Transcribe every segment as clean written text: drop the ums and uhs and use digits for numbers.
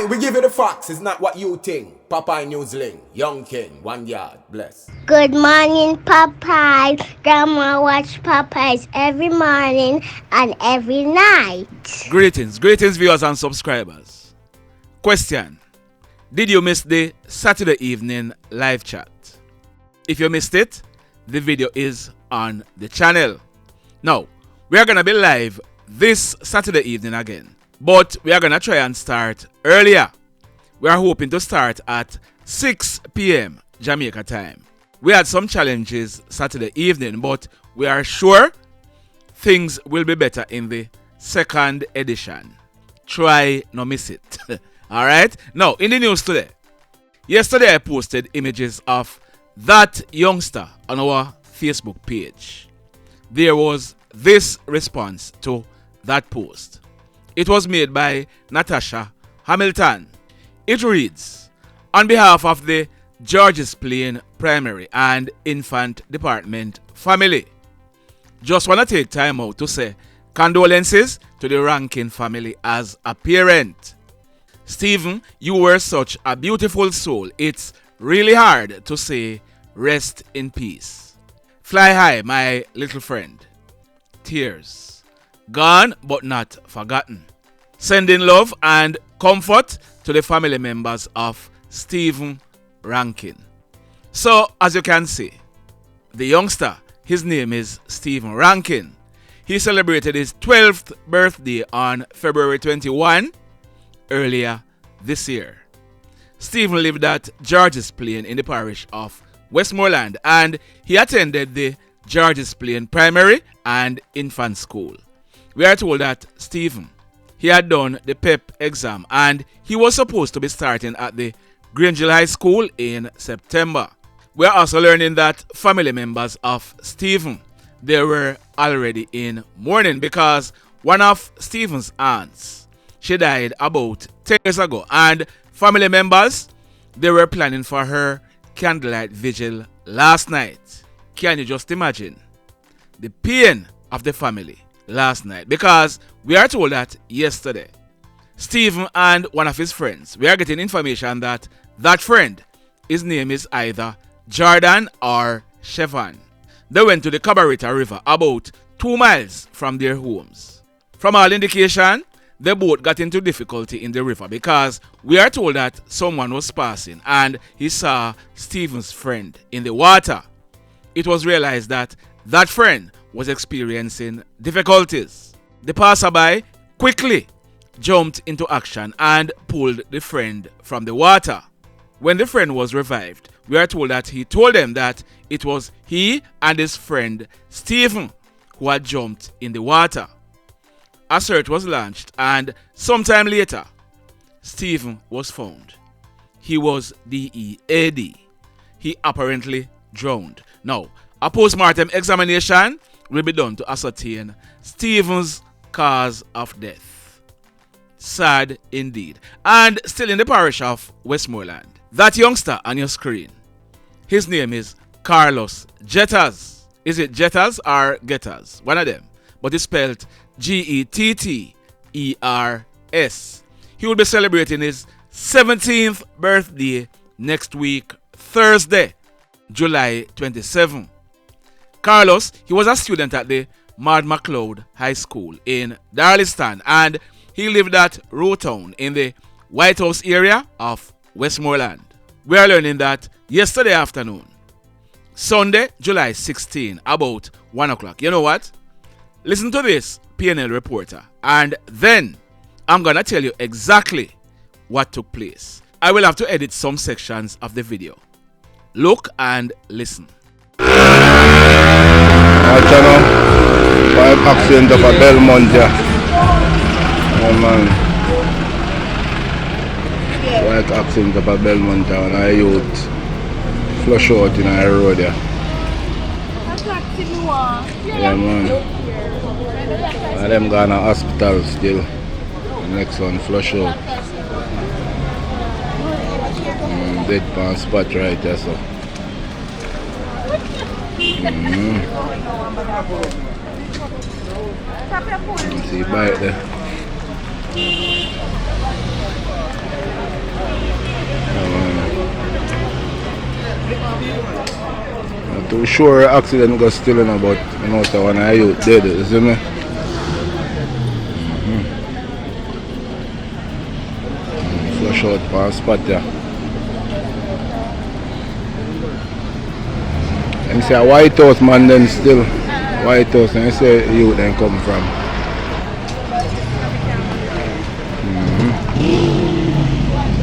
Aye, we give you the facts. It's not what you think. Popeye Newsling, Young King, 1 yard, bless. Good morning, Popeye. Grandma watch Popeyes every morning and every night. Greetings, viewers and subscribers. Question: did you miss the Saturday evening live chat? If you missed it, the video is on the channel. Now, we are gonna be live this Saturday evening again, but we are gonna try and start earlier. We are hoping to start at 6 p.m. Jamaica time. We had some challenges Saturday evening, but we are sure things will be better in the second edition. Try no miss it. Alright? Now, in the news today. Yesterday I posted images of that youngster on our Facebook page. There was this response to that post. It was made by Natasha Hamilton. It reads, on behalf of the Georges Plain Primary and Infant Department family, just want to take time out to say condolences to the Rankin family as a parent. Stephen, you were such a beautiful soul. It's really hard to say rest in peace. Fly high, my little friend. Tears. Gone but not forgotten. Sending love and comfort to the family members of Stephen Rankin. So, as you can see, the youngster, his name is Stephen Rankin. He celebrated his 12th birthday on February 21 earlier this year. Stephen lived at Georges Plain in the parish of Westmoreland, and he attended the Georges Plain Primary and Infant School. We are told that Stephen, he had done the PEP exam and he was supposed to be starting at the Grangeville High School in September. We are also learning that family members of Stephen, they were already in mourning because one of Stephen's aunts, she died about 10 years ago, and family members, they were planning for her candlelight vigil last night. Can you just imagine the pain of the family last night? Because we are told that yesterday, Stephen and one of his friends, we are getting information that that friend, his name is either Jordan or Chevon. They went to the Cabarita River about 2 miles from their homes. From all indication, they both got into difficulty in the river because we are told that someone was passing and he saw Stephen's friend in the water. It was realized that that friend was experiencing difficulties. The passerby quickly jumped into action and pulled the friend from the water. When the friend was revived, we are told that he told them that it was he and his friend Stephen who had jumped in the water. A search was launched, and sometime later, Stephen was found. He was DEAD. He apparently drowned. Now, a post-mortem examination will be done to ascertain Stephen's cause of death. Sad indeed. And still in the parish of Westmoreland, that youngster on your screen, his name is Carlos Jettas. Is it Jettas or Gettas? One of them. But it's spelled Getters. He will be celebrating his 17th birthday next week, Thursday, July 27. Carlos, he was a student at the Maud McLeod High School in Darliston, and he lived at Rowe in the White House area of Westmoreland. We are learning that yesterday afternoon, Sunday, July 16, about 1 o'clock. You know what? Listen to this, PNL reporter, and then I'm gonna tell you exactly what took place. I will have to edit some sections of the video. Look and listen. Five accident of a Belmont, yeah. Oh man. Like accident of a Belmont and a youth flush out in a road, yeah. Yeah man. And them gone to hospital still. The next one flush out. Dead pan spot right there, so. See bite there. Not too sure accident got still in about so one of you dead, you see me? Flush out for spot there. And you say a White House man then still White House and you say you then come from.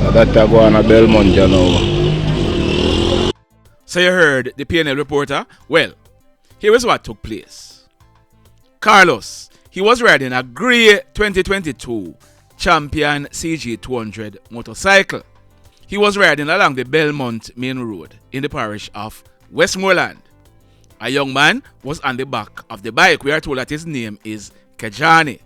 So that go on a Belmont you know. So you heard the PNL reporter? Well, here is what took place. Carlos, he was riding a grey 2022 Champion CG200 motorcycle. He was riding along the Belmont main road in the parish of Westmoreland. A young man was on the back of the bike. We are told that his name is Kejani.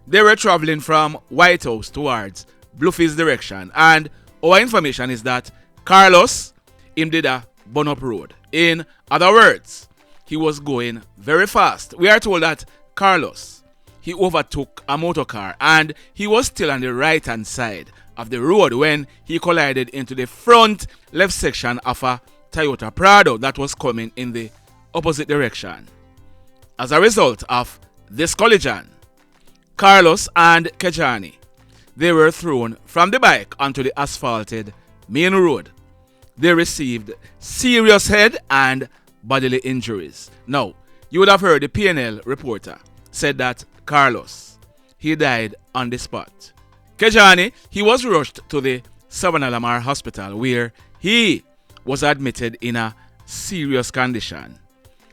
They were traveling from White House towards Bluefields direction, and our information is that Carlos him did a burn up road. In other words, he was going very fast. We are told that Carlos, he overtook a motor car and he was still on the right hand side of the road when he collided into the front left section of a Toyota Prado that was coming in the opposite direction. As a result of this collision, Carlos and Kejani, they were thrown from the bike onto the asphalted main road. They received serious head and bodily injuries. Now, you would have heard the PNL reporter said that Carlos, he died on the spot. Kejani, he was rushed to the Savannah Lamar Hospital where he was admitted in a serious condition.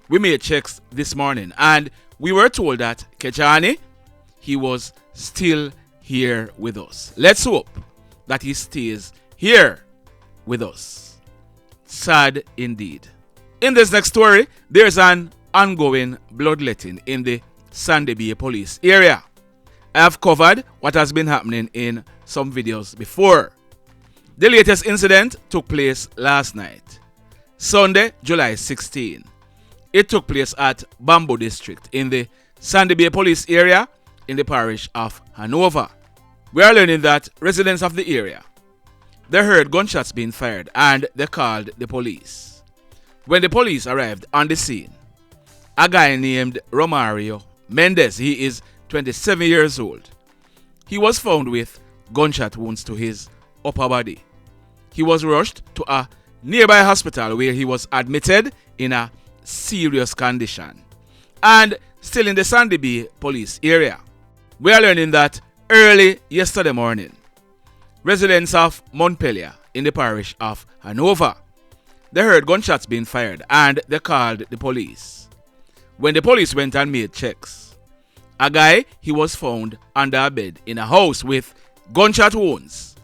We made checks this morning and we were told that Kejani, he was still here with us. Let's hope that he stays here with us. Sad indeed. In this next story, there's an ongoing bloodletting in the Sandy Bay police area. I have covered what has been happening in some videos before. The latest incident took place last night, Sunday, July 16. It took place at Bamboo District in the Sandy Bay police area in the parish of Hanover. We are learning that residents of the area, they heard gunshots being fired and they called the police. When the police arrived on the scene, a guy named Romario Mendez, he is 27 years old. He was found with gunshot wounds to his upper body. He was rushed to a nearby hospital where he was admitted in a serious condition. And still in the Sandy Bay police area, we are learning that early yesterday morning, residents of Montpelier in the parish of Hanover, they heard gunshots being fired and they called the police. When the police went and made checks, a guy, he was found under a bed in a house with gunshot wounds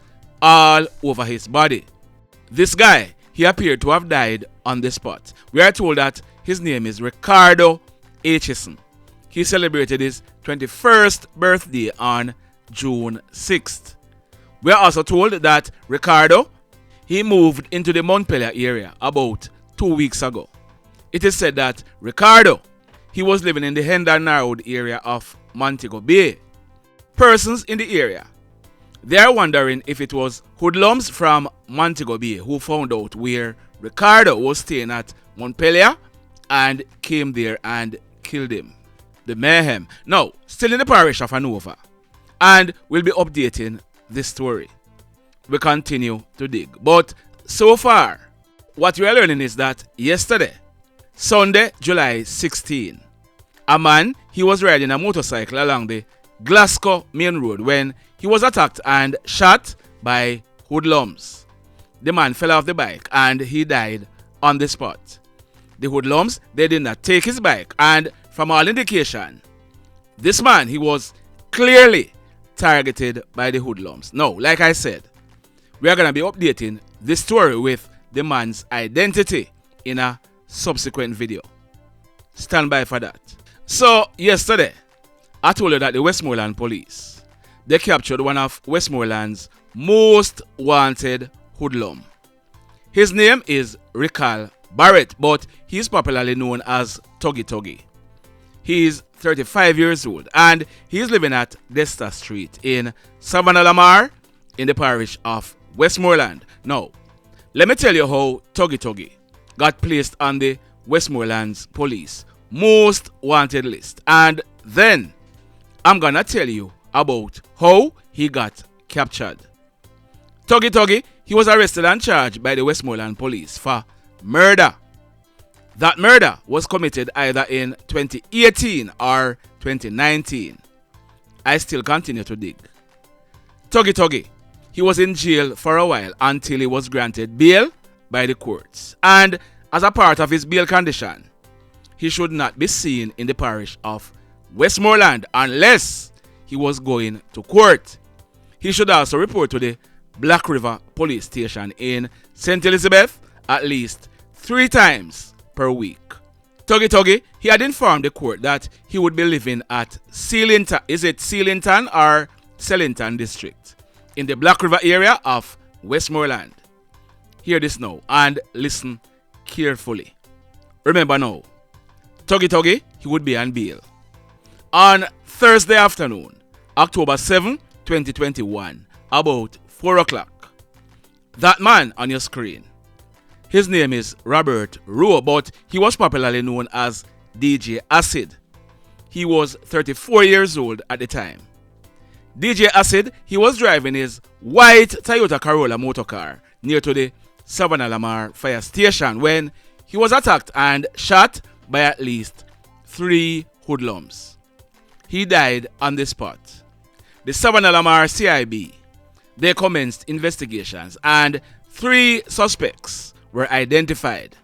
all over his body. This guy, he appeared to have died on the spot. We are told that his name is Ricardo Aitcheson. He celebrated his 21st birthday on June 6th. We are also told that Ricardo, he moved into the Montpelier area about 2 weeks ago. It is said that Ricardo, he was living in the Hendon Narrowed area of Montego Bay. Persons in the area, they are wondering if it was hoodlums from Montego Bay who found out where Ricardo was staying at Montpelier and came there and killed him. The mayhem. Now, still in the parish of Hanover, and we'll be updating this story. We continue to dig. But so far, what we are learning is that yesterday, Sunday, July 16, a man, he was riding a motorcycle along the Glasgow main road when he was attacked and shot by hoodlums. The man fell off the bike and he died on the spot. The hoodlums, they did not take his bike, and from all indication, this man, he was clearly targeted by the hoodlums. Now, like I said, we are going to be updating this story with the man's identity in a subsequent video. Stand by for that. So, yesterday, I told you that the Westmoreland police, they captured one of Westmoreland's most wanted hoodlum. His name is Rickal Barrett, but he is popularly known as THUGGY. He is 35 years old and he is living at Desta Street in Savannah Lamar in the parish of Westmoreland. Now, let me tell you how THUGGY got placed on the Westmoreland's police most wanted list. And then I'm gonna tell you about how he got captured. THUGGY, he was arrested and charged by the Westmoreland police for murder. That murder was committed either in 2018 or 2019. I still continue to dig. THUGGY, he was in jail for a while until he was granted bail by the courts. And as a part of his bail condition, he should not be seen in the parish of Westmoreland unless he was going to court. He should also report to the Black River Police Station in St. Elizabeth at least 3 times per week. THUGGY, he had informed the court that he would be living at Sealinton, is it Sealinton or Sellington district, in the Black River area of Westmoreland. Hear this now and listen carefully. Remember now, THUGGY, he would be on bail. On Thursday afternoon, October 7, 2021, about 4 o'clock. That man on your screen, his name is Robert Rowe, but he was popularly known as DJ Acid. He was 34 years old at the time. DJ Acid, he was driving his white Toyota Corolla motorcar near to the Savannah Lamar fire station when he was attacked and shot by at least 3 hoodlums. He died on the spot. The Savannah Lamar CIB, they commenced investigations and 3 suspects were identified.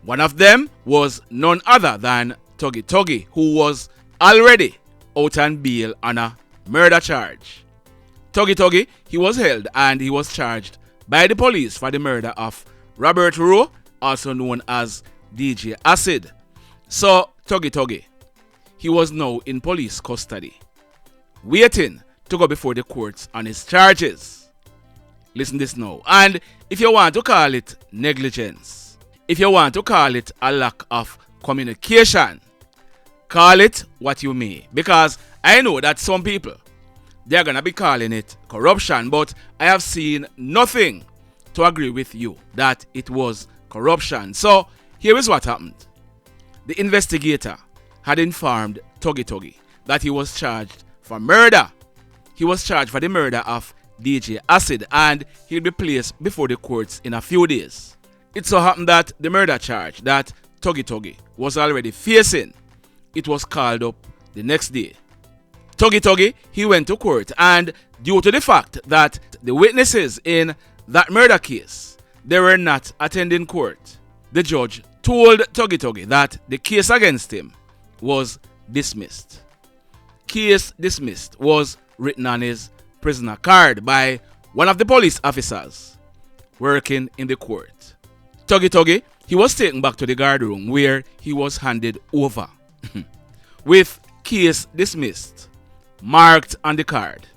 One of them was none other than THUGGY, who was already out on bail on a murder charge. THUGGY, he was held and he was charged by the police for the murder of Robert Rowe, also known as DJ Acid. So THUGGY, he was now in police custody, waiting to go before the courts on his charges. Listen this now. And if you want to call it negligence, if you want to call it a lack of communication, call it what you may. Because I know that some people, they're going to be calling it corruption, but I have seen nothing to agree with you that it was corruption. So here is what happened. The investigator had informed THUGGY that he was charged for murder. He was charged for the murder of DJ Acid and he'll be placed before the courts in a few days. It so happened that the murder charge that THUGGY was already facing, it was called up the next day. THUGGY, he went to court, and due to the fact that the witnesses in that murder case, they were not attending court, the judge told THUGGY that the case against him was dismissed. Case dismissed was written on his prisoner card by one of the police officers working in the court. THUGGY, he was taken back to the guard room where he was handed over with case dismissed marked on the card.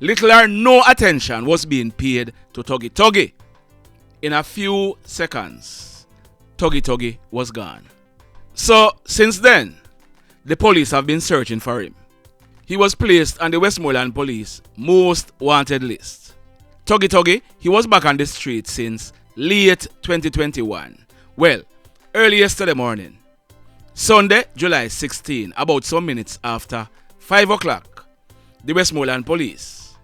Little or no attention was being paid to THUGGY. In a few seconds, THUGGY was gone. So since then, the police have been searching for him. He was placed on the Westmoreland Police most wanted list. THUGGY, he was back on the street since late 2021. Well, early yesterday morning, Sunday, July 16, about some minutes after 5 o'clock, the Westmoreland Police,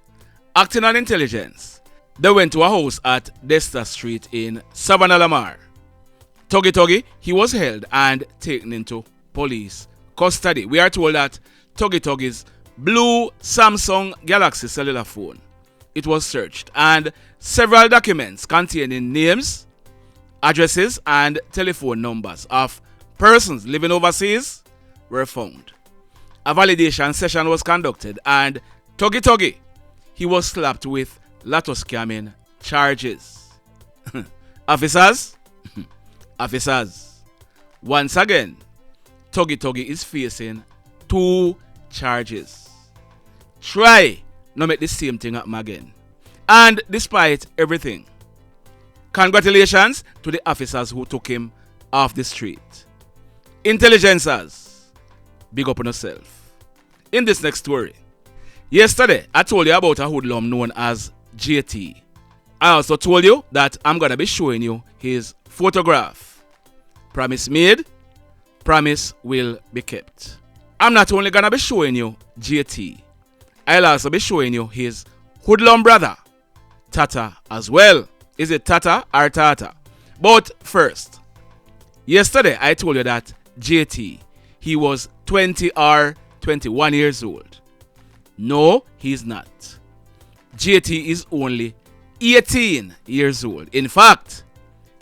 acting on intelligence, they went to a house at Desta Street in Savannah Lamar. THUGGY, he was held and taken into police custody. We are told that THUGGY's blue Samsung Galaxy cellular phone, it was searched, and several documents containing names, addresses, and telephone numbers of persons living overseas were found. A validation session was conducted, and THUGGY, he was slapped with lotto scamming charges. Officers, once again, THUGGY is facing 2 charges. Try not make the same thing happen again. And despite everything, congratulations to the officers who took him off the street. Intelligencers, big up on yourself. In this next story, yesterday I told you about a hoodlum known as JT. I also told you that I'm going to be showing you his photograph. Promise made, promise will be kept. I'm not only going to be showing you JT, I'll also be showing you his hoodlum brother, TATA, as well. Is it TATA or TATA? But first, yesterday I told you that JT, he was 20 or 21 years old. No, he's not. JT is only 18 years old. In fact,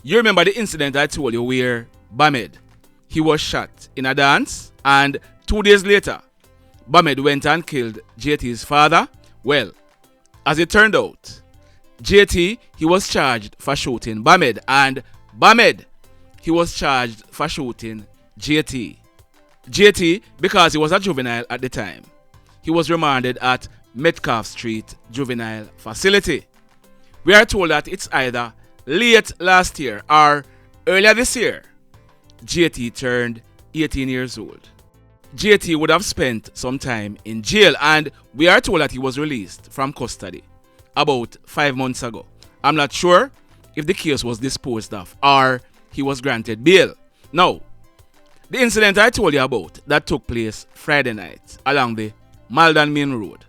you remember the incident I told you where Barrett, he was shot in a dance, and 2 days later, Barrett went and killed JT's father? Well, as it turned out, JT, he was charged for shooting Barrett, and Barrett, he was charged for shooting JT. JT, because he was a juvenile at the time, he was remanded at Metcalf Street Juvenile Facility. We are told that it's either late last year or earlier this year, JT turned 18 years old. JT would have spent some time in jail, and we are told that he was released from custody about 5 months ago. I'm not sure if the case was disposed of or he was granted bail. Now, the incident I told you about that took place Friday night along the Malden Main Road.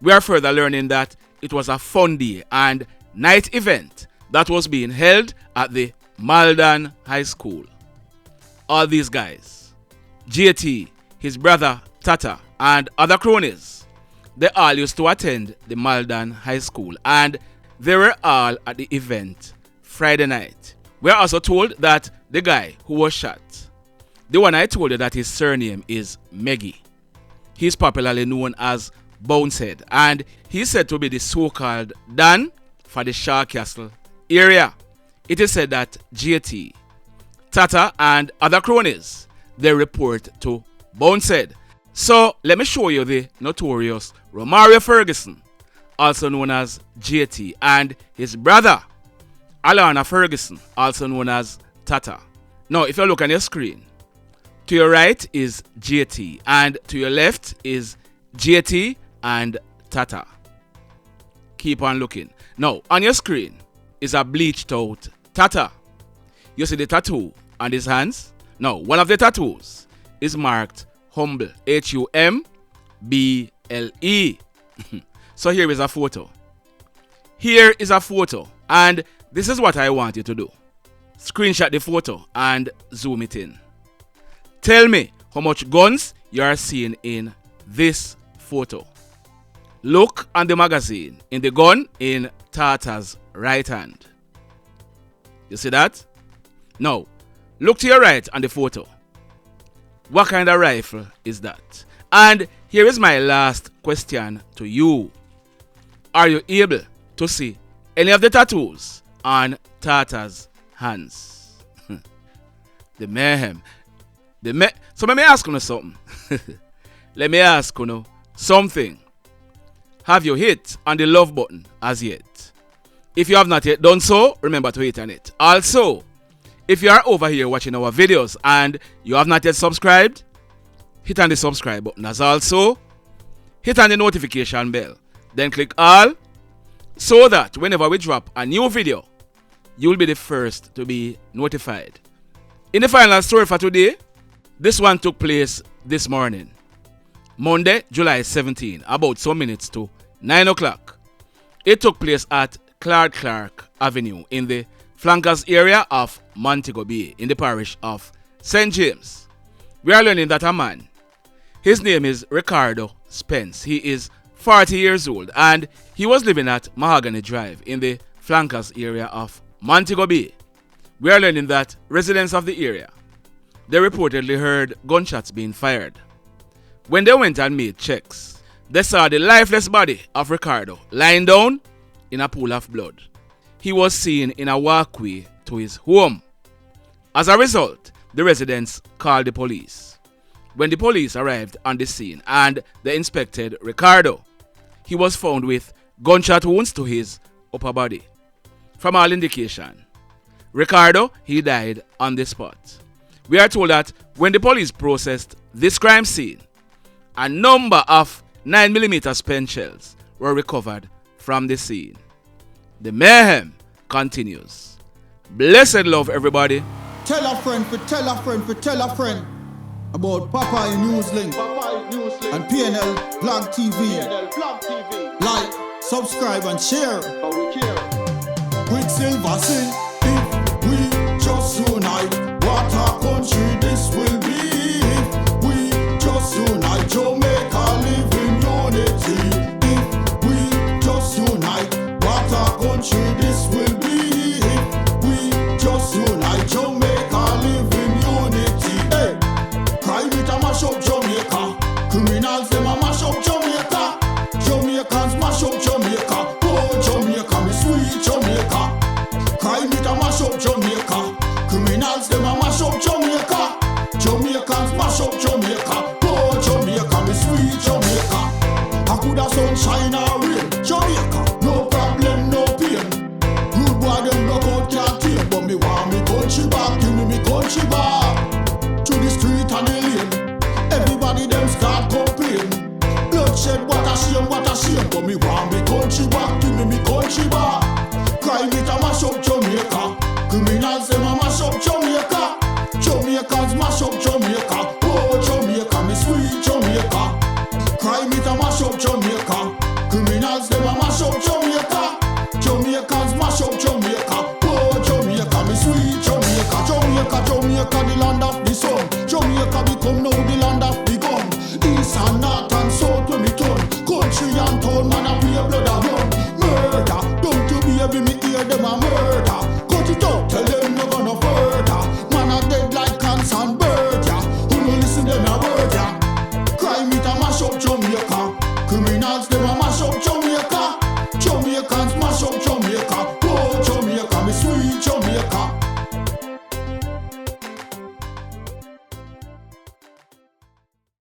We are further learning that it was a fun day and night event that was being held at the Malden High School. All these guys, JT, his brother TATA, and other cronies, they all used to attend the Malden High School, and they were all at the event Friday night. We are also told that the guy who was shot, the one I told you that his surname is Meggy, he's popularly known as Bouncehead, and he's said to be the so-called Dan for the Shaw Castle area. It is said that JT, TATA, and other cronies, they report to Bouncehead. So let me show you the notorious Romario Ferguson, also known as JT, and his brother Alana Ferguson, also known as TATA. Now, if you look on your screen, to your right is JT, and to your left is JT and TATA. Keep on looking. Now, on your screen is a bleached out TATA. You see the tattoo on his hands? Now, one of the tattoos is marked Humble, Humble. So here is a photo. Here is a photo, and this is what I want you to do. Screenshot the photo and zoom it in. Tell me how much guns you are seeing in this photo. Look on the magazine in the gun in TATA's right hand. You see that? Now, look to your right on the photo. What kind of rifle is that? And here is my last question to you. Are you able to see any of the tattoos on TATA's hands? The mayhem. So let me ask you something. Let me ask you something. Have you hit on the love button as yet? If you have not yet done so, remember to hit on it. Also, if you are over here watching our videos and you have not yet subscribed, hit on the subscribe button. As also, hit on the notification bell. Then click all, so that whenever we drop a new video, you will be the first to be notified. In the final story for today, this one took place this morning, Monday, July 17, about some minutes to 9 o'clock. It took place at Clark Avenue in the flankers area of Montego Bay in the parish of St. James. We are learning that a man, his name is Ricardo Spence. He is 40 years old and he was living at Mahogany Drive in the flankers area of Montego Bay. We are learning that residents of the area, they reportedly heard gunshots being fired. When they went and made checks, they saw the lifeless body of Ricardo lying down in a pool of blood. He was seen in a walkway to his home. As a result, the residents called the police. When the police arrived on the scene and they inspected Ricardo, he was found with gunshot wounds to his upper body. From all indication, Ricardo, he died on the spot. We are told that when the police processed this crime scene, a number of 9mm spent shells were recovered from the scene. The mayhem continues. Blessed love, everybody. Tell a friend for tell a friend for tell a friend about Popeye Newslink and PNL Blog TV. Like, subscribe and share. Quicksilver sing, if we just unite, what a country this will be. If we just unite, Jamaica live in unity. If we just unite, what a country this will be. If we just unite, Jamaica live in unity. Hey, crime it a mash up Jamaica. Criminals them a mash up Jamaica. Jamaicans mash up Jamaica. Oh Jamaica, me sweet Jamaica. Crime it a mash up Jamaica. Criminals them a mash up Jamaica. Jamaicans mash up Jamaica. Oh Jamaica, me sweet Jamaica. I coulda sunshine or rain. Jamaica, no problem, no pain. Rude boy them knock out can't tame, but me want me country back. Give me country back. To the street and the lane, everybody them start complain. Bloodshed, what a shame, but me want me country back. Give me country back. Crime it a mash up Jamaica. Criminals them a mash up Jamaica. Jamaicans mash up Jamaica. Oh Jamaica, me sweet Jamaica. Crime it a mash up Jamaica. Criminals them a mash up Jamaica. Jamaicans mash up Jamaica. Oh Jamaica, me sweet Jamaica. Jamaica, Jamaica, the land of the sun. Jamaica become no